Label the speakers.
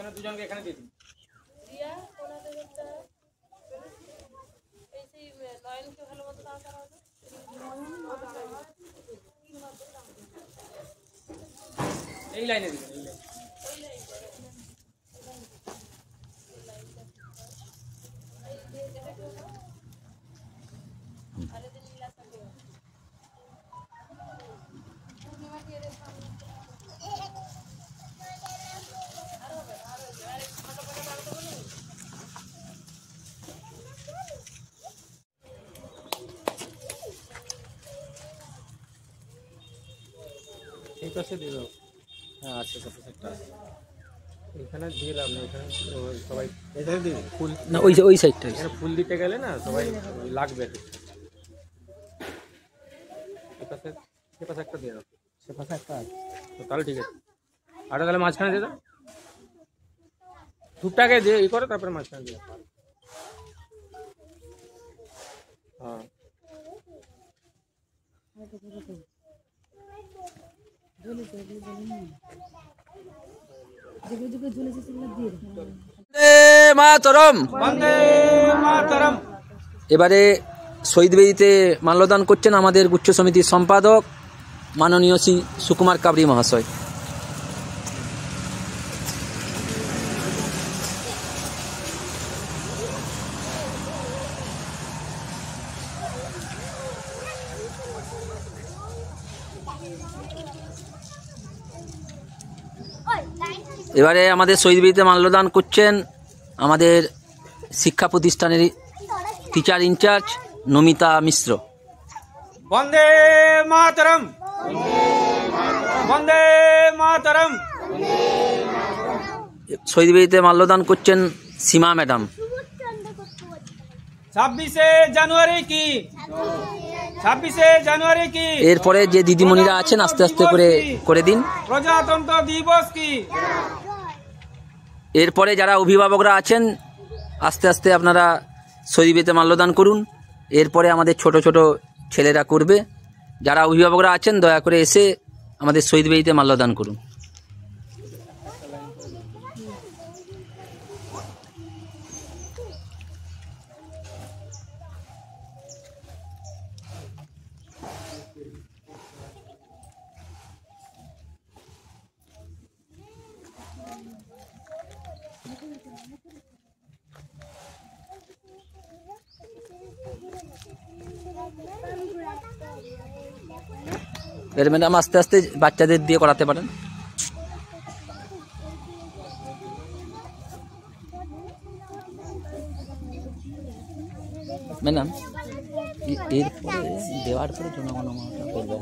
Speaker 1: এখানে দুজনকে এখানে দিয়ে দিন।
Speaker 2: রিয়া ওনাদের একটা এই সেই নয়নকে ভালো মতো দাও করা হবে।
Speaker 1: এই লাইনে দিবেন, এই লাইনে। এই পাশে দিয়ে দাও। হ্যাঁ আছে, একটা আছে এখানে দিয়ে লাভ নেই, এখানে সবাই এখানে দিয়ে ফুল
Speaker 3: না ওই সাইডটা
Speaker 1: এখানে ফুল দিতে গেলে না সবাই লাগবে। সে পাশে একটা দিয়ে দাও, সে পাশে একটা আছে তো, তাহলে ঠিক আছে। আর তাহলে মাঝখানে দিয়ে দাও, ধূপটাকে দিয়ে ই করে তারপরে মাঝখানে দিয়ে দাও। হ্যাঁ
Speaker 3: মাতরম।
Speaker 4: এবারে শহীদ বেদিতে মাল্যদান করছেন আমাদের গুচ্ছ সমিতির সম্পাদক মাননীয় শ্রী সুকুমার কাবরি মহাশয়। এবারে আমাদের শহীদ বেদিতে মাল্যদান করছেন আমাদের শিক্ষা প্রতিষ্ঠানের টিচার ইনচার্জ নমিতা মিশ্র।
Speaker 1: বন্দে মাতরম, বন্দে মাতরম।
Speaker 4: শহীদ বেদিতে মাল্যদান করছেন সীমা ম্যাডাম।
Speaker 1: 26শে জানুয়ারি কি, 26শে জানুয়ারি কি।
Speaker 4: এরপরে যে দিদিমণিরা আছেন আস্তে আস্তে করে দিন।
Speaker 1: প্রজাতন্ত্র দিবস কি।
Speaker 4: এরপরে যারা অভিভাবকরা আছেন আস্তে আস্তে আপনারা শহীদ বেদিতে মাল্যদান করুন। এরপরে আমাদের ছোট ছোট ছেলেরা করবে। যারা অভিভাবকরা আছেন দয়া করে এসে আমাদের শহীদ বেদিতে মাল্যদান করুন। ম্যাডাম আস্তে আস্তে বাচ্চাদের দিয়ে করাতে পারেন। ম্যাডাম এরপরে দেওয়ার পরে জনগণমনটা করবেন।